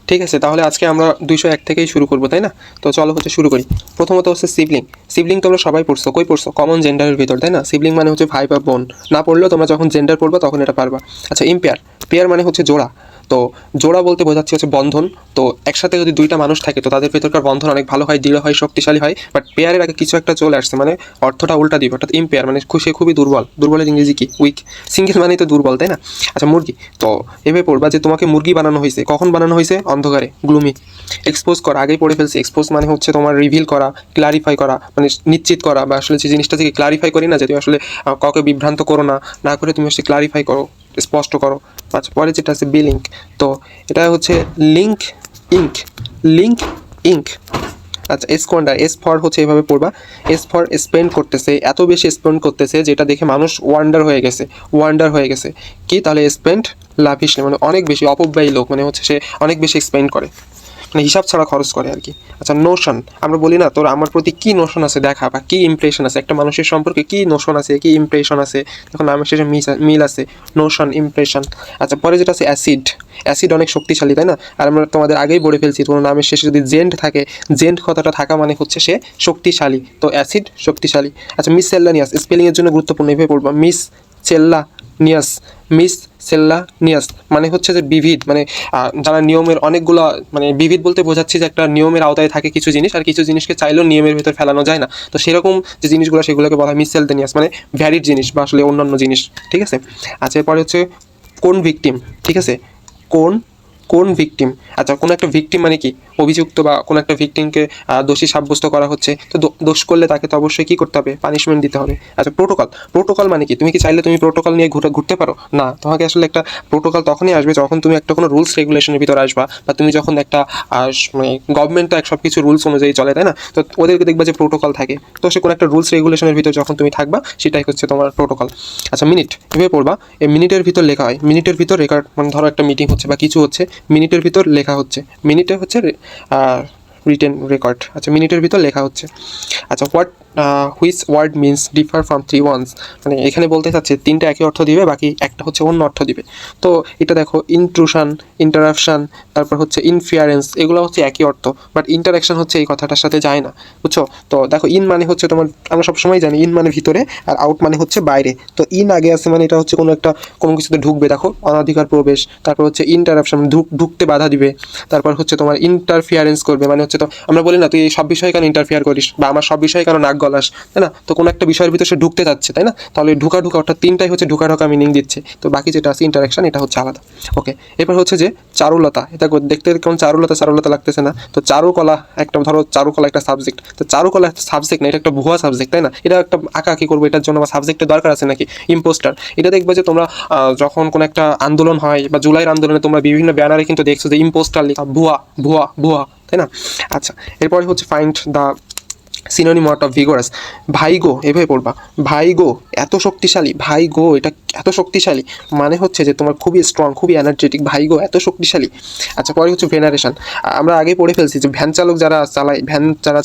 ঠিক আছে, তাহলে আজকে আমরা 201 থেকেই শুরু করবো, তাই না? তো চলো হচ্ছে শুরু করি। প্রথমত হচ্ছে সিবলিং। সিবলিং তোমরা সবাই পড়ছো, কই পড়ছো? কমন জেন্ডারের ভিতর, তাই না? সিবলিং মানে হচ্ছে ভাই বা বোন। না পড়লেও তোমরা যখন জেন্ডার পড়বা তখন এটা পারবা। আচ্ছা, ইম্পেয়ার। পেয়ার মানে হচ্ছে জোড়া। তো জোড়া বলতে বোঝাচ্ছে হচ্ছে বন্ধন। তো একসাথে যদি দুইটা মানুষ থাকে তো তাদের ভেতরকার বন্ধন অনেক ভালো হয়, দৃঢ় হয়, শক্তিশালী হয়। বাট পেয়ারের আগে কিছু একটা চলে আসছে, মানে অর্থটা উল্টা দিবে, অর্থাৎ ইম্পেয়ার মানে সে খুবই দুর্বল। দুর্বলের ইংরেজি কি? উইক। সিঙ্গেল মানেই তো দুর্বল, তাই না? আচ্ছা, মুরগি। তো এভাবে পড়বা যে তোমাকে মুরগি বানানো হয়েছে, কখন বানানো হয়েছে? অন্ধকারে, গ্লুমি। এক্সপোজ করা, আগেই পড়ে ফেলছি। এক্সপোজ মানে হচ্ছে তোমার রিভিল করা, ক্লারিফাই করা, মানে নিশ্চিত করা, বা আসলে যে জিনিসটা থেকে ক্লারিফাই করি না, যে তুমি আসলে কাউকে বিভ্রান্ত করো না, না করে তুমি হচ্ছে ক্লারিফাই করো, স্পষ্ট করো। আচ্ছা, পরে যেটা আছে বিলিঙ্ক। তো এটা হচ্ছে লিঙ্ক, ইঙ্ক, লিঙ্ক, ইঙ্ক। আচ্ছা, এসকোয়ান্ডার। এস ফর হচ্ছে এভাবে পড়বা, এস ফর স্পেন্ড করতেছে, এত বেশি স্পেন্ড করতেছে যেটা দেখে মানুষ ওয়ান্ডার হয়ে গেছে, ওয়ান্ডার হয়ে গেছে। কি তাহলে? স্পেন্ড লাভিশলি, মানে অনেক বেশি, অপব্যয়ী লোক, মানে হচ্ছে সে অনেক বেশি স্পেন্ড করে, মানে হিসাব ছাড়া খরচ করে আর কি। আচ্ছা, নোশন। আমরা বলি না তোর আমার প্রতি কী নোশন আছে দেখা, বা কী ইমপ্রেশন আছে, একটা মানুষের সম্পর্কে কী নোশন আছে, কী ইমপ্রেশন আছে, তখন নামের শেষে মিল আছে, নোশন, ইমপ্রেশন। আচ্ছা, পরে যেটা আছে অ্যাসিড। অ্যাসিড অনেক শক্তিশালী, তাই না? আর আমরা তোমাদের আগেই বলে ফেলছি, কোনো নামের শেষে যদি জেন্ট থাকে, জেন্ট কথাটা থাকা মানে হচ্ছে সে শক্তিশালী, তো অ্যাসিড শক্তিশালী। আচ্ছা, মিসসেল্লানিয়াস। স্পেলিংয়ের জন্য গুরুত্বপূর্ণ, এভাবে পড়বা, মিস চেল্লা নিয়াস, মিস সেল্লা নিয়াস, মানে হচ্ছে যে বিবিধ, মানে যারা নিয়মের অনেকগুলো, মানে বিবিধ বলতে বোঝাচ্ছি যে একটা নিয়মের আওতায় থাকে কিছু জিনিস, আর কিছু জিনিসকে চাইলেও নিয়মের ভেতর ফেলানো যায় না। তো সেরকম যে জিনিসগুলো সেগুলোকে বলা হয় মিসসেলেনিয়াস, মানে ভ্যারিড জিনিস বা আসলে অন্যান্য জিনিস। ঠিক আছে। আচ্ছা, এরপরে হচ্ছে কোন ভিকটিম। ঠিক আছে, কোন কোন ভিকটিম। আচ্ছা, কোনো একটা ভিকটিম মানে কি? অভিযুক্ত, বা কোনো একটা ভিকটিমকে দোষী সাব্যস্ত করা হচ্ছে, তো দোষ করলে তাকে তো অবশ্যই কী করতে হবে? পানিশমেন্ট দিতে হবে। আচ্ছা, প্রোটোকল। প্রোটোকল মানে কি? তুমি কি চাইলে তুমি প্রোটোকল নিয়ে ঘুরতে পারো? না, তোমাকে আসলে একটা প্রোটোকল তখনই আসবে যখন তুমি একটা কোনো রুলস রেগুলেশনের ভিতরে আসবা, বা তুমি যখন একটা মানে গভর্নমেন্ট তো এক সব কিছু রুলস অনুযায়ী চলে, তাই না? তো ওদেরকে দেখবা যে প্রোটোকল থাকে, তো সে কোনো একটা রুলস রেগুলেশনের ভিতর যখন তুমি থাকবা, সেটাই হচ্ছে তোমার প্রোটোকল। আচ্ছা, মিনিট। এভাবে পড়বা, এই মিনিটের ভিতর লেখা হয়, মিনিটের ভিতর রেকর্ড, মানে ধরো একটা মিটিং হচ্ছে বা কিছু হচ্ছে, মিনিটের ভিতর লেখা হচ্ছে, মিনিটে হচ্ছে রিটেন রেকর্ড। আচ্ছা, মিনিটের ভিতর লেখা হচ্ছে। আচ্ছা, which word means differ from three ones, মানে এখানে বলতে চাচ্ছে তিনটা একই অর্থ দিবে, বাকি একটা হচ্ছে অন্য অর্থ দিবে। তো এটা দেখো, ইন্ট্রুশন, ইন্টারাপশন, তারপর হচ্ছে ইনফিয়ারেন্স, এগুলো হচ্ছে একই অর্থ, বাট ইন্টারাকশন হচ্ছে এই কথাটার সাথে যায় না, বুঝছো? তো দেখো, ইন মানে হচ্ছে তোমার, আমরা সবসময় জানি ইন মানে ভিতরে, আর আউট মানে হচ্ছে বাইরে। তো ইন আগে আছে মানে এটা হচ্ছে কোনো কিছুতে ঢুকবে, দেখো অনধিকার প্রবেশ। তারপর হচ্ছে ইন্টারাপশন, ঢুকতে বাধা দিবে। তারপর হচ্ছে তোমার ইন্টারফিয়ারেন্স করবে, মানে হচ্ছে তো আমরা বলি না তুই এই সব বিষয়ে কেন ইন্টারফিয়ার করিস, বা আমার সব বিষয়ে কেন নাক গলাস, তাই না? তো কোনো একটা বিষয়ের ভিতরে সে ঢুকতে যাচ্ছে, তাই না? তাহলে ঢুকা অর্থাৎ তিনটাই হচ্ছে ঢুকা মিনিং দিচ্ছে। তো বাকি যেটা আছে ইন্টারাকশন, এটা হচ্ছে আলাদা। ওকে, এরপর হচ্ছে যে চারুলতা। এটা দেখতে কেমন চারুলতা লাগতেছে না? তো চারুকলা একটা, ধরো চারুকলা একটা সাবজেক্ট, তো চারুকলা একটা সাবজেক্ট না, এটা একটা ভুয়া সাবজেক্ট, তাই না? এটা একটা আঁকাআঁকি করবো, এটার জন্য বা সাবজেক্টের দরকার আছে নাকি? ইম্পোস্টার। এটা দেখবে যে তোমরা যখন কোনো একটা আন্দোলন হয়, বা জুলাইয়ের আন্দোলনে তোমরা বিভিন্ন ব্যানারে কিন্তু দেখছো যে ইম্পোস্টার লেখা, ভুয়া ভুয়া ভুয়া, তাই না? আচ্ছা, এরপরে হচ্ছে find the synonym of vigorous. ভাইগো, এভাবে পড়বা, ভাইগো এত শক্তিশালী, ভাইগো এটা এত শক্তিশালী মানে হচ্ছে যে তোমার খুবই স্ট্রং, খুবই এনার্জেটিক, ভাইগো এত শক্তিশালী। আচ্ছা, পরে হচ্ছে ভেনারেশন। আমরা আগে পড়ে ফেলছি যে ভ্যান চালক যারা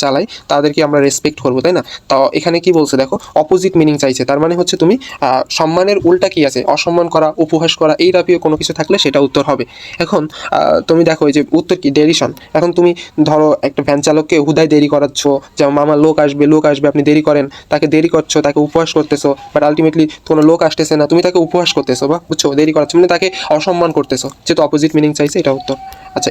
চালায় তাদেরকে আমরা রেসপেক্ট করবো, তাই না? তো এখানে কি বলছে দেখো, অপোজিট মিনিং চাইছে, তার মানে হচ্ছে তুমি সম্মানের উল্টা কি আছে? অসম্মান করা, উপহাস করা, এই টাইপের কোনো কিছু থাকলে সেটা উত্তর হবে। এখন তুমি দেখো এই যে উত্তর কি? ডেরিশন। এখন তুমি ধরো একটা ভ্যান চালককে হুদায় দেরি করাচ্ছ, যেমন মামা লোক আসবে, আপনি দেরি করেন, তাকে দেরি করছো, তাকে উপহাস করতেছো, বাট আলটিমেটলি কোনো লোক আসতেছে না, তুমি তাকে উপহাস করতেছো, বা বুঝছো, দেরি করাচ্ছ, মানে তাকে অসম্মান করতেছো, যেহেতু অপোজিট মিনিং চাইছে, এটা উত্তর। আচ্ছা,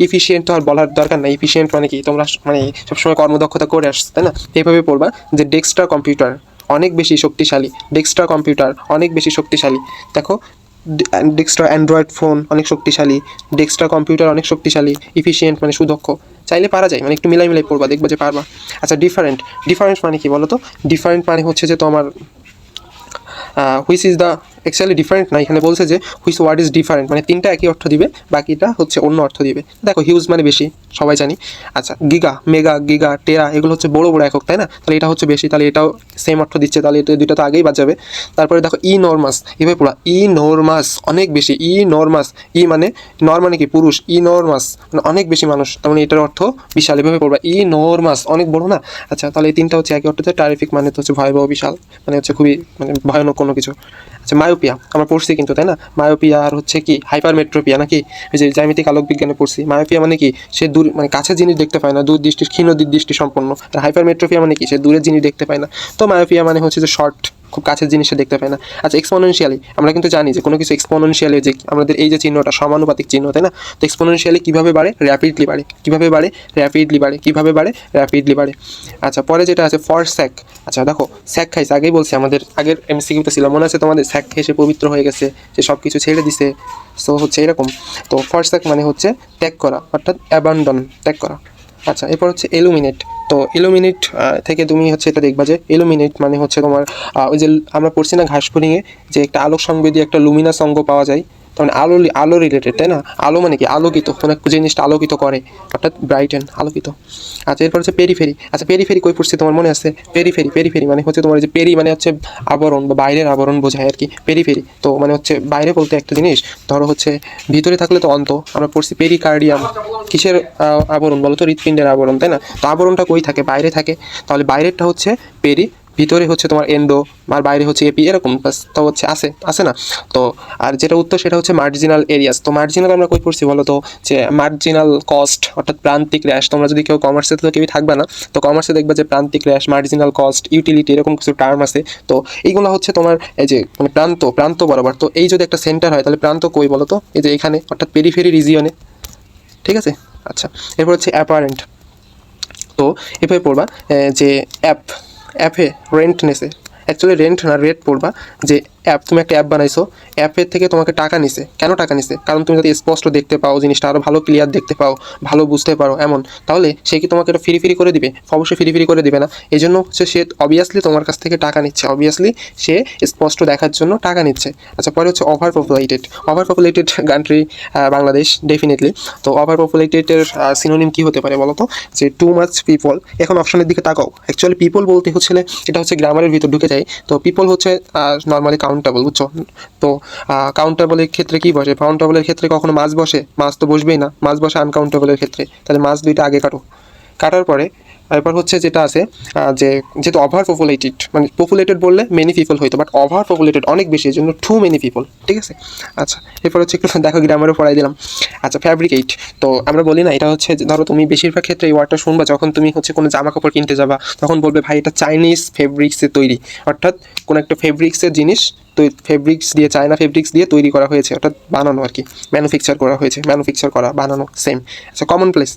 ইফিশিয়েন্ট তো আর বলার দরকার নাই। ইফিশিয়েন্ট মানে কি? তোমরা মানে সবসময় কর্মদক্ষতা করে আসছো, তাই না? এইভাবে পড়বা যে ডেক্সট্রা কম্পিউটার অনেক বেশি শক্তিশালী, ডেক্সট্রা কম্পিউটার অনেক বেশি শক্তিশালী। দেখো, ডেক্সট্রা অ্যান্ড্রয়েড ফোন অনেক শক্তিশালী, ডেক্সট্রা কম্পিউটার অনেক শক্তিশালী, ইফিশিয়েন্ট মানে সুদক্ষ। চাইলে পারা যায়, মানে একটু মিলাই পড়বা, দেখবা যে পারবা। আচ্ছা, ডিফারেন্ট মানে কি বলো তো? ডিফারেন্ট মানে হচ্ছে যে তোমার which is the, actually different না, এখানে বলছে যে হুইচ ওয়ার্ড ইজ ডিফারেন্ট, মানে তিনটা একই অর্থ দিবে, বাকিটা হচ্ছে অন্য অর্থ দিবে। দেখো, হিউজ মানে বেশি, সবাই জানি। আচ্ছা, গিগা, মেগা, গিগা, টেরা, এগুলো হচ্ছে বড় বড় একক, তাই না? তাহলে এটা হচ্ছে বেশি, তাহলে এটাও সেম অর্থ দিচ্ছে, তাহলে এটা দুইটা তো আগেই বাজাবে। তারপরে দেখো, ইনর্মাস, এভাবে পুরা ইনর্মাস, অনেক বেশি, ইনর্মাস। মানে নর মানে কি? পুরুষ, ইনর্মাস মানে অনেক বেশি মানুষ, তার মানে এটার অর্থ বিশাল, এভাবে পড়বা, ইনর্মাস, অনেক বড় না? আচ্ছা, তাহলে এই তিনটা হচ্ছে একই অর্থ। টারিফিক মানে তো হচ্ছে ভয়াবহ, বিশাল মানে হচ্ছে খুবই, মানে ভয়ানক কোনো কিছু। আচ্ছা মায়োপিয়া আমরা পড়ছি কিন্তু, তাই না? মায়োপিয়া আর হচ্ছে কি হাইপারমেট্রোপিয়া নাকি, ওই যে জ্যামিতিক আলোক বিজ্ঞানে পড়ছি। মায়োপিয়া মানে কি, সে দূর মানে কাছের জিনিস দেখতে পায় না, দূর দৃষ্টি ক্ষীণ দৃষ্টি সম্পন্ন। আর হাইপারমেট্রোপিয়া মানে কি, সে দূরের জিনিস দেখতে পায় না। তো মায়োপিয়া মানে হচ্ছে যে শর্ট, খুব কাছের জিনিসে দেখতে পায় না। আচ্ছা এক্সপোনেনশিয়ালি আমরা কিন্তু জানি যে কোনো কিছু এক্সপোনেনশিয়ালি, যে আমাদের এই যে চিহ্নটা সমানুপাতিক চিহ্ন, তাই না? তো এক্সপোনেনশিয়ালি কীভাবে বাড়ে? র্যাপিডলি বাড়ে। কীভাবে বাড়ে? র্যাপিডলি বাড়ে। কীভাবে বাড়ে? র্যাপিডলি বাড়ে। আচ্ছা পরে যেটা আছে ফর স্যাক। আচ্ছা দেখো স্যাক খাইছে, আগেই বলছি, আমাদের আগের এমসিকিউতে ছিল মনে আছে তোমাদের, স্যাক খেয়ে সে পবিত্র হয়ে গেছে, যে সব কিছু ছেড়ে দিছে। সো হচ্ছে এরকম। তো ফর স্যাক মানে হচ্ছে ত্যাগ করা, অর্থাৎ অ্যাবান্ডন, ত্যাগ করা। আচ্ছা এরপর হচ্ছে এলুমিনেট। তো এলুমিনেট থেকে তুমি হচ্ছে এটা দেখবা যে এলুমিনেট মানে হচ্ছে তোমার ওই যে আমরা পড়ছি না ঘাসফড়িংয়ে, যে একটা আলোক সংবেদী একটা লুমিনাস অঙ্গ পাওয়া যায়, তার মানে আলো, আলো রিলেটেড, তাই না? আলো মানে কি, আলোকিত, কোনো একটা জিনিসটা আলোকিত করে, অর্থাৎ ব্রাইটেন, আলোকিত। আচ্ছা এরপর হচ্ছে পেরিফেরি। আচ্ছা পেরিফেরি কই পড়ছি তোমার মনে আছে? পেরিফেরি মানে হচ্ছে তোমার যে পেরি মানে হচ্ছে আবরণ বা বাইরের আবরণ বোঝায় আর কি, পেরিফেরি। তো মানে হচ্ছে বাইরে বলতে একটা জিনিস ধরো হচ্ছে ভিতরে থাকলে তো অন্ত, আমরা পড়ছি পেরিকার্ডিয়াম, কিসের আবরণ বলো তো? হৃৎপিণ্ডের আবরণ, তাই না? তো আবরণটা কই থাকে? বাইরে থাকে। তাহলে বাইরেরটা হচ্ছে পেরি, ভিতরে হচ্ছে তোমার এন্ডো, আর বাইরে হচ্ছে এপি, এরকম তো হচ্ছে আসে না? তো আর যেটা উত্তর সেটা হচ্ছে মার্জিনাল এরিয়াস। তো মার্জিনাল আমরা কই পড়ছি বলো তো? যে মার্জিনাল কস্ট, অর্থাৎ প্রান্তিক র্যাশ। তোমরা যদি কেউ কমার্সে, তো কেউই থাকবে না, তো কমার্সে দেখবা যে প্রান্তিক র্যাশ, মার্জিনাল কস্ট, ইউটিলিটি, এরকম কিছু টার্ম আছে। তো এইগুলো হচ্ছে তোমার এই যে মানে প্রান্ত বরাবর। তো এই যদি একটা সেন্টার হয় তাহলে প্রান্ত কই বলো তো? এই যে এখানে, অর্থাৎ পেরিফেরি রিজিয়নে। ঠিক আছে। আচ্ছা এরপর হচ্ছে অ্যাপারেন্ট। তো এভাবে পড়বা যে অ্যাপে রেন্ট নেছে, অ্যাকচুয়ালি রেন্ট না রেট পড়বা, যে অ্যাপ, তুমি একটা অ্যাপ বানাইছো, অ্যাপের থেকে তোমাকে টাকা নিছে। কেন টাকা নিছে? কারণ তুমি যাতে স্পষ্ট দেখতে পাও জিনিসটা, আরও ভালো ক্লিয়ার দেখতে পাও, ভালো বুঝতে পারো এমন। তাহলে সে কি তোমাকে এটা ফ্রি করে দিবে? অবশ্যই ফ্রি করে দিবে না। এই জন্য হচ্ছে সে অবভিয়াসলি তোমার কাছ থেকে টাকা নিচ্ছে, অবভিয়াসলি সে স্পষ্ট দেখার জন্য টাকা নিচ্ছে। আচ্ছা পরে হচ্ছে over populated country Bangladesh definitely. তো ওভার পপুলেটেডের সিনোনিম কী হতে পারে বলো তো? যে টু মাচ পিপল। এখন অপশনের দিকে তাকাও, অ্যাকচুয়ালি পিপল বলতে হচ্ছে এটা হচ্ছে গ্রামারের ভিতর ঢুকে যায়। তো পিপল হচ্ছে নর্মালি কাউন্টেবল, বুঝছো? তো কাউন্টেবলের ক্ষেত্রে কি বসে? কাউন্টেবলের ক্ষেত্রে কখনো মাছ বসে? মাছ তো বসবেই না, মাছ বসে আনকাউন্টেবলের ক্ষেত্রে। তাহলে মাছ দুইটা আগে কাটার পরে এরপর হচ্ছে যেটা আছে যে যেহেতু ওভার পপুলেটেড, মানে পপুলেটেড বললে মেনি পিপল হইতো, বাট ওভার পপুলেটেড অনেক বেশি, এই জন্য টু মেনি পিপল। ঠিক আছে। আচ্ছা এরপর হচ্ছে একটু দেখো গ্রামারও পড়াই দিলাম। আচ্ছা ফ্যাব্রিকেট। তো আমরা বলি না, এটা হচ্ছে ধরো তুমি বেশিরভাগ ক্ষেত্রে এই ওয়ার্ডটা শুনবা যখন তুমি হচ্ছে কোনো জামা কাপড় কিনতে যাবা, তখন বলবে ভাই এটা চাইনিজ ফেব্রিক্সে তৈরি, অর্থাৎ কোনো একটা ফেব্রিক্সের জিনিস ফেব্রিক্স দিয়ে, চায়না ফেব্রিক্স দিয়ে তৈরি করা হয়েছে, অর্থাৎ বানানো আর কি, ম্যানুফ্যাকচার করা হয়েছে, ম্যানুফ্যাকচার করা, বানানো সেম। আচ্ছা কমন প্লেস।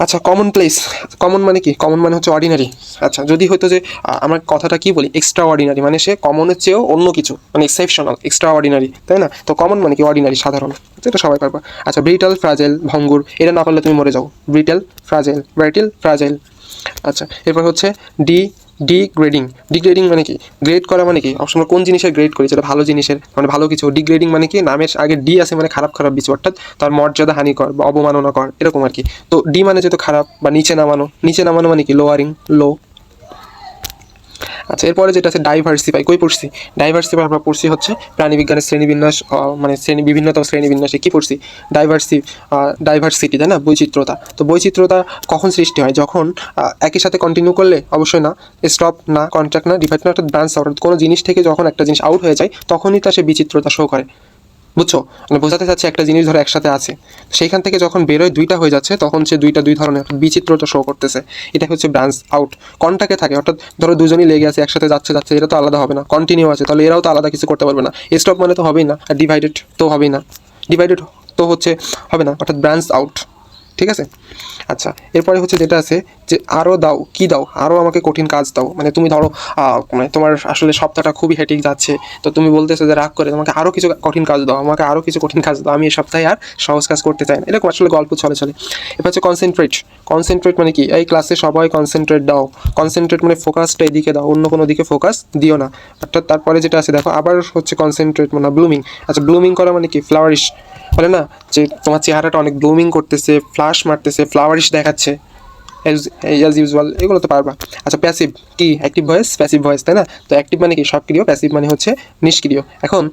আচ্ছা কমন প্লেস, কমন মানে কি? কমন মানে হচ্ছে অর্ডিনারি। আচ্ছা যদি হয়তো যে আমার কথাটা কি বলি, এক্সট্রা অর্ডিনারি, মানে সে কমনের চেয়েও অন্য কিছু, মানে এক্সেপশনাল, এক্সট্রা অর্ডিনারি, তাই না? তো কমন মানে কি? অর্ডিনারি, সাধারণ। এটা সবাই পারবা। আচ্ছা ব্রিটাল, ফ্রাজাইল, ভঙ্গুর, এটা না পারলে তুমি মরে যাও। ব্রিটাল ফ্রাজাইল। আচ্ছা এরপর হচ্ছে ডিগ্রেডিং মানে কি? গ্রেড করা মানে কি? অবশ্যই কোন জিনিসের গ্রেড করি? যেটা ভালো জিনিসের, মানে ভালো কিছু। ডিগ্রেডিং মানে কি? নামের আগে ডি আছে মানে খারাপ কিছু, অর্থাৎ তার মর্যাদা হানিকর বা অবমাননা কর, এরকম আর কি। তো ডি মানে যেহেতু খারাপ, বা নিচে নামানো মানে কি? লোয়ারিং, লো। আচ্ছা এরপরে যেটা আছে ডাইভার্সিফাই, কই পড়ছি? ডাইভার্সিফাই আমরা পড়ছি হচ্ছে প্রাণীবিজ্ঞানের শ্রেণীবিন্যাস, মানে বিভিন্নতম শ্রেণীবিন্যাসে কী পড়ছি? ডাইভার্সিটি, তাই না? বৈচিত্র্যতা। তো বৈচিত্র্যতা কখন সৃষ্টি হয়? যখন একই সাথে কন্টিনিউ করলে, অবশ্যই না, স্টপ না, কন্ট্রাক্ট না, ডিভাইড না, অর্থাৎ ব্রাঞ্চ আউট, কোনো জিনিস থেকে যখন একটা জিনিস আউট হয়ে যায় তখনই তা সে বিচিত্রতা শো করে, বুঝছো? মানে বোঝাতে চাচ্ছি একটা জিনিস ধরো একসাথে আছে, সেইখান থেকে যখন বেরোয় দুইটা হয়ে যাচ্ছে, তখন সে দুই ধরনের বিচিত্রতা শো করতেছে। এটা হচ্ছে ব্রাঞ্চ আউট। কন্টাকে থাকে, অর্থাৎ ধরো দুজনই লেগে আছে, একসাথে যাচ্ছে, এটা তো আলাদা হবে না। কন্টিনিউ আছে, তাহলে এরাও তো আলাদা কিছু করতে পারবে না। স্টপ মানে তো হবেই না, আর ডিভাইডেড তো হবেই না, ডিভাইডেড তো হচ্ছে হবে না, অর্থাৎ ব্রাঞ্চ আউট। ঠিক আছে। আচ্ছা এরপরে হচ্ছে যেটা আছে যে আরও দাও, কি দাও? আরও আমাকে কঠিন কাজ দাও। মানে তুমি ধরো মানে তোমার আসলে সপ্তাহটা খুবই হেটিক যাচ্ছে, তো তুমি বলতেছো যে রাগ করে আমাকে আরও কিছু কঠিন কাজ দাও, আমাকে আরও কিছু কঠিন কাজ দাও, আমি এই সপ্তাহে আর সহজ কাজ করতে চাই না, এরকম আসলে গল্প চলে। এবার হচ্ছে কনসেন্ট্রেট মানে কি? এই ক্লাসে সবাই কনসেন্ট্রেট দাও। কনসেন্ট্রেট মানে ফোকাসটা এদিকে দাও, অন্য কোনো দিকে ফোকাস দিও না। অর্থাৎ তারপরে যেটা আছে দেখো, আবার হচ্ছে কনসেন্ট্রেট মানে ব্লুমিং। আচ্ছা ব্লুমিং করা মানে কি? ফ্লাওয়ারিশ, বলে না যে তোমার চেহারাটা অনেক ব্লুমিং করতেছে, ফ্লাশ মারতেছে, ফ্লাওয়ারিশ দেখাচ্ছে, অ্যাজ ইউজুয়াল, এগুলো তো পারবা। আচ্ছা প্যাসিভ কি, অ্যাক্টিভ ভয়েস, প্যাসিভ ভয়েস, তাই না? তো অ্যাক্টিভ মানে কি সক্রিয়, প্যাসিভ মানে হচ্ছে নিষ্ক্রিয়। এখন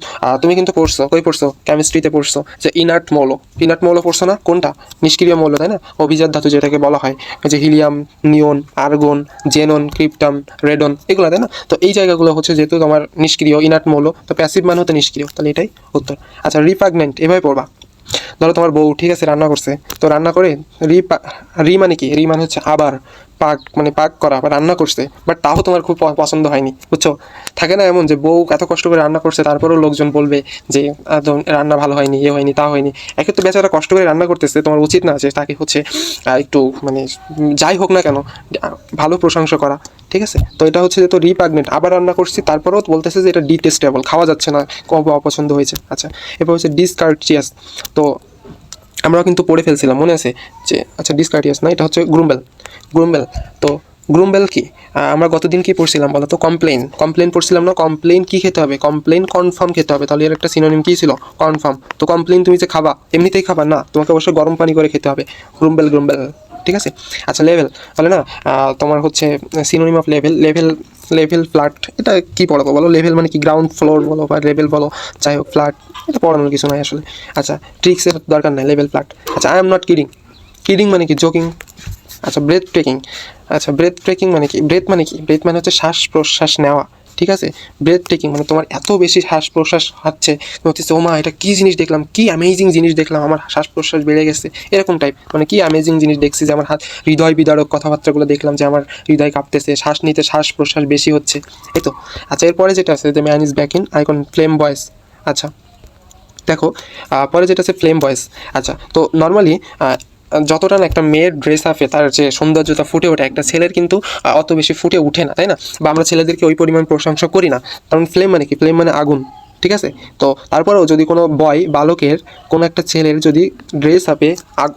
তুমি কিন্তু পড়ছো, কই পড়ছো, কেমিস্ট্রিতে পড়ছো যে ইনার্ট মৌল, ইনার্ট মৌল পড়ছো না, কোনটা? নিষ্ক্রিয় মৌল, তাই না? অভিজাত ধাতু যেটাকে বলা হয়, এই যে হিলিয়াম, নিয়ন, আর্গন, জেনন, ক্রিপ্টাম, রেডন, এগুলো, তাই না? তো এই জায়গাগুলো হচ্ছে যেহেতু তোমার নিষ্ক্রিয়, ইনার্ট মৌল, তো প্যাসিভ মানে হতে নিষ্ক্রিয়, তাহলে এটাই উত্তর। আচ্ছা রিপাগনেন্ট এভাবে পড়বা। ধরো তোমার বউ ঠিক আছে রান্না করছে, তো রান্না করে রি মানে কি, রি মানে হচ্ছে আবার, পাক মানে পাক করা বা রান্না করছে, বাট তাও তোমার খুব পছন্দ হয়নি, বুঝছো? থাকে না এমন যে বউ এত কষ্ট করে রান্না করছে, তারপরেও লোকজন বলবে যে রান্না ভালো হয়নি, এ হয়নি, তা হয়নি। একে তো বেচারা কষ্ট করে রান্না করতেছে, তোমার উচিত না যে তাকে হচ্ছে একটু মানে যাই হোক না কেন ভালো প্রশংসা করা, ঠিক আছে? তো এটা হচ্ছে যে তো রিপাগনেন্ট, আবার রান্না করছি তারপরেও বলতেছে যে এটা ডিটেস্টেবল, খাওয়া যাচ্ছে না, অপছন্দ হয়েছে। আচ্ছা এরপর হচ্ছে ডিসকার্টিয়াস। তো আমরাও কিন্তু পড়ে ফেলছিলাম, মনে আছে যে, আচ্ছা ডিসকার্টিয়াস না, এটা হচ্ছে গ্রুম্বেল, গ্রুম্বেল। তো গ্রুম্বেল কি, আমরা গতদিন কি পড়ছিলাম বলো তো? কমপ্লেন, কমপ্লেন পড়ছিলাম না? কমপ্লেন কি খেতে হবে? কমপ্লেন কনফার্ম খেতে হবে, তাহলে এর একটা সিনোনিম কি ছিল? কনফার্ম। তো কমপ্লেন তুমি যে খাবা এমনিতেই খাবা না, তোমাকে অবশ্যই গরম পানি করে খেতে হবে। গ্রুম্বেল, গ্রুম্বেল, ঠিক আছে? আচ্ছা লেভেল, তাহলে না তোমার হচ্ছে synonym of level, level, level flat, এটা কি পড়াবো বলো? লেভেল মানে কি, গ্রাউন্ড ফ্লোর বলো বা লেভেল বলো, যাই হোক ফ্ল্যাট, এটা পড়ানোর কিছু নাই আসলে। আচ্ছা ট্রিক্সের দরকার নাই, লেভেল ফ্ল্যাট। আচ্ছা I am not kidding, kidding মানে কি, জোকিং। আচ্ছা ব্রেথ ট্রেকিং, আচ্ছা ব্রেথ ট্রেকিং মানে কি, ব্রেথ মানে কি, ব্রেথ মানে হচ্ছে শ্বাস প্রশ্বাস নেওয়া, ঠিক আছে? ব্রেথ টেকিং মানে তোমার এত বেশি শ্বাস প্রশ্বাস হচ্ছে, হচ্ছে ও মা এটা কী জিনিস দেখলাম, কী অ্যামেজিং জিনিস দেখলাম, আমার শ্বাস প্রশ্বাস বেড়ে গেছে, এরকম টাইপ, মানে কী অ্যামেজিং জিনিস দেখছি যে আমার হৃদয় বিদারক কথাবার্তাগুলো দেখলাম যে আমার হৃদয় কাঁপতেছে, শ্বাস নিতে শ্বাস প্রশ্বাস বেশি হচ্ছে, এই তো। আচ্ছা এরপরে যেটা আছে the man is back in icon flame voice. আচ্ছা দেখো পরে যেটা আছে ফ্লেম ভয়েস। আচ্ছা তো নর্মালি যতটা না একটা মেয়ের ড্রেস আপে তার যে সৌন্দর্যতা ফুটে ওঠে, একটা ছেলের কিন্তু অত বেশি ফুটে ওঠে না, তাই না? বা আমরা ছেলেদেরকে ওই পরিমাণ প্রশংসা করি না, কারণ ফ্লেম মানে কি, ফ্লেম মানে আগুন, ঠিক আছে? তো তারপরেও যদি কোনো বয় বালকের কোনো একটা ছেলের যদি ড্রেস আপে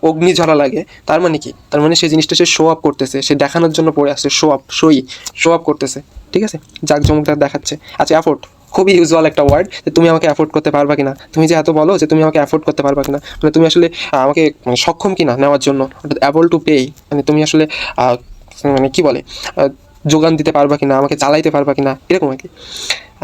অগ্নিঝরা লাগে, তার মানে কি, তার মানে সেই জিনিসটা সে শো আপ করতেছে, সে দেখানোর জন্য পড়ে আসছে, শো আপ করতেছে, ঠিক আছে? জাঁকজমকটা দেখাচ্ছে। আচ্ছা অ্যাফোর্ড, খুবই ইউজুয়াল একটা ওয়ার্ড, যে তুমি আমাকে অ্যাফোর্ড করতে পারবা কিনা, তুমি যে এত বলো যে তুমি আমাকে অ্যাফোর্ড করতে পারবা কিনা, মানে তুমি আসলে আমাকে মানে সক্ষম কিনা নেওয়ার জন্য, অর্থাৎ অ্যাবল টু পে, মানে তুমি আসলে মানে কী বলে যোগান দিতে পারবা কিনা, আমাকে চালাইতে পারবা কিনা, এরকম আর কি।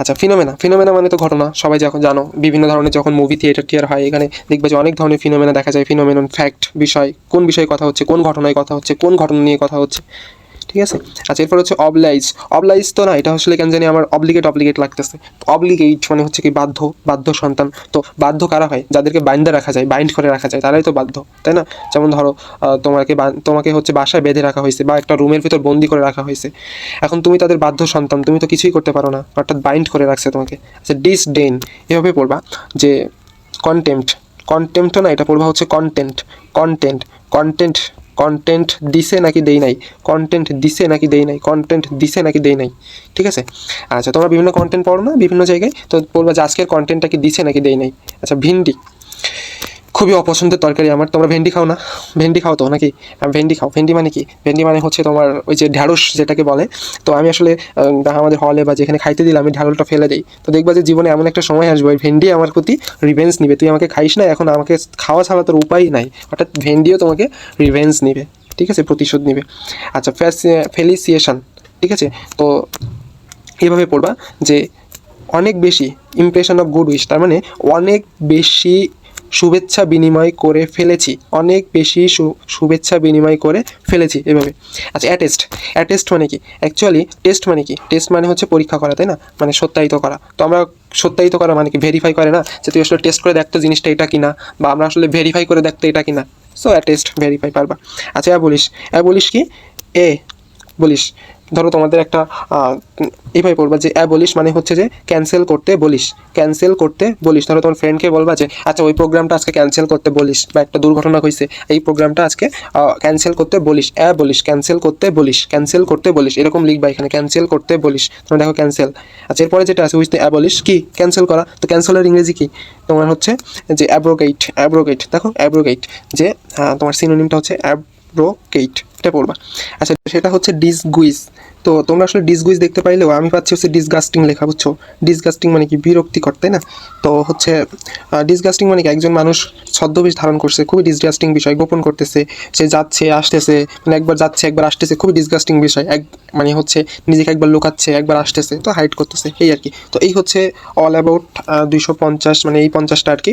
আচ্ছা ফিনোমেনা, ফিনোমেনা মানে তো ঘটনা, সবাই যখন জানো বিভিন্ন ধরনের যখন মুভি থিয়েটার হয়, এখানে দেখবে যে অনেক ধরনের ফিনোমেনা দেখা যায়। ফিনোমেনন ফ্যাক্ট, বিষয়, কোন বিষয়ে কথা হচ্ছে, কোন ঘটনায় কথা হচ্ছে, কোন ঘটনা নিয়ে কথা হচ্ছে, ঠিক আছে? আচ্ছা এরপর হচ্ছে অবলাইজ, অবলাইজ তো না, এটা আসলে কেন জানি আমার অবলিগেট লাগতেছে। অবলিগেট মানে হচ্ছে কি বাধ্য, বাধ্য সন্তান। তো বাধ্য কারা হয়? যাদেরকে বাইন্ডে রাখা যায়, বাইন্ড করে রাখা যায়, তারাই তো বাধ্য, তাই না? যেমন ধরো তোমাকে হচ্ছে বাসায় বেঁধে রাখা হয়েছে বা একটা রুমের ভিতর বন্দি করে রাখা হয়েছে, এখন তুমি তাদের বাধ্য সন্তান, তুমি তো কিছুই করতে পারো না, অর্থাৎ বাইন্ড করে রাখছে তোমাকে। আচ্ছা ডিসডেন, এভাবে পড়বা যে কন্টেম্পট, কন্টেম্পটও না, এটা পড়বা হচ্ছে কন্টেন্ট, কন্টেন্ট, কন্টেন্ট, কন্টেন্ট দিছে নাকি দেই নাই, কন্টেন্ট দিছে নাকি দেই নাই, কন্টেন্ট দিছে নাকি দেই নাই, ঠিক আছে? আচ্ছা তোমরা বিভিন্ন কন্টেন্ট পড়ো না বিভিন্ন জায়গায়, তো বলবা যে আজকের কন্টেন্টটা কি দিছে নাকি দেই নাই। আচ্ছা ভিন্ডি, খুবই অপছন্দের তরকারি আমার, তোমরা ভেন্ডি খাও না? ভেন্ডি খাও তো নাকি? ভেন্ডি খাও। ভেন্ডি মানে কি? ভেন্ডি মানে হচ্ছে তোমার ওই যে ঢ্যাঁড়স যেটাকে বলে। তো আমি আসলে আমাদের হলে বা যেখানে খাইতে দিলাম আমি ঢ্যাঁড়সটা ফেলে দিই, তো দেখবা যে জীবনে এমন একটা সময় আসবে ওই ভেন্ডি আমার প্রতি রিভেঞ্জ নিবে, তুই আমাকে খাইস না, এখন আমাকে খাওয়া ছাড়া তোর উপায় নাই, অর্থাৎ ভেন্ডিও তোমাকে রিভেঞ্জ নিবে, ঠিক আছে, প্রতিশোধ নিবে। আচ্ছা ফেলিসিয়েশন, ঠিক আছে? তো এইভাবে পড়বা যে অনেক বেশি ইমপ্রেশন অফ গুড উইশ, তার মানে অনেক বেশি শুভেচ্ছা বিনিময় করে ফেলেছি, অনেক বেশি শুভেচ্ছা বিনিময় করে ফেলেছি, এভাবে। আচ্ছা অ্যাটেস্ট, অ্যাটেস্ট মানে কি? অ্যাকচুয়ালি টেস্ট মানে কি? টেস্ট মানে হচ্ছে পরীক্ষা করা, তাই না? মানে সত্যায়িত করা। তো আমরা সত্যায়িত করা মানে কি, ভেরিফাই করে না, যে তুই আসলে টেস্ট করে দেখতো জিনিসটা এটা কিনা, বা আমরা আসলে ভেরিফাই করে দেখতো এটা কিনা, সো অ্যাটেস্ট, ভেরিফাই পারবা। আচ্ছা অ্যাবলিশ কি? বলিস, ধরো তোমাদের একটা এইভাবে পড়বা যে অ্যাবলিশ মানে হচ্ছে যে ক্যান্সেল করতে বলিস, ক্যান্সেল করতে বলিস। ধরো তোমার ফ্রেন্ডকে বলবা যে আচ্ছা ওই প্রোগ্রামটা আজকে ক্যান্সেল করতে বলিস, বা একটা দুর্ঘটনা হয়েছে এই প্রোগ্রামটা আজকে ক্যান্সেল করতে বলিস, বলিস ক্যান্সেল করতে বলিস, ক্যান্সেল করতে বলিস, এরকম লিখবা এখানে, ক্যান্সেল করতে বলিস। তোমরা দেখো ক্যান্সেল। আচ্ছা এরপরে যেটা আছে উইথ অ্যাবলিশ কি, ক্যান্সেল করা। তো ক্যান্সেলের ইংরেজি কি তোমার হচ্ছে যে অ্যাব্রোগেট, অ্যাব্রোগেট, দেখো অ্যাব্রোগেট, যে তোমার সিনোনিমটা হচ্ছে অ্যাব্রোগেট, এটা পড়বা। আচ্ছা সেটা হচ্ছে ডিসগুইজ, তো তোমরা আসলে ডিসগুইজ দেখতে পাইলেও আমি পাচ্ছি হচ্ছে ডিসগাস্টিং লেখা, বুঝছো? ডিসগাস্টিং মানে কি, বিরক্তিকর, তাই না? তো হচ্ছে ডিসগাস্টিং মানে কি, একজন মানুষ ছদ্মবেশ ধারণ করছে, খুবই ডিসগাস্টিং বিষয়, গোপন করতেছে, সে যাচ্ছে আসতেছে, মানে একবার যাচ্ছে একবার আসতেছে, খুবই ডিসগাস্টিং বিষয়। মানে হচ্ছে নিজেকে একবার লুকাচ্ছে একবার আসতেছে, তো হাইড করতেছে, এই আর কি। তো এই হচ্ছে অল অ্যাবাউট 250, মানে এই 50টা আর কি।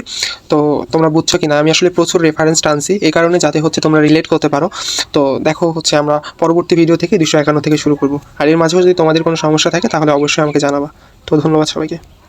তো তোমরা বুঝছো কিনা, আমি আসলে প্রচুর রেফারেন্স টানছি এই কারণে যাতে হচ্ছে তোমরা রিলেট করতে পারো। তো দেখো হচ্ছে আমরা পরবর্তী ভিডিও থেকে 251 থেকে শুরু করব। আর এর মাঝেও যদি তোমাদের কোনো সমস্যা থাকে তাহলে অবশ্যই আমাকে জানাবা। তো ধন্যবাদ সবাইকে।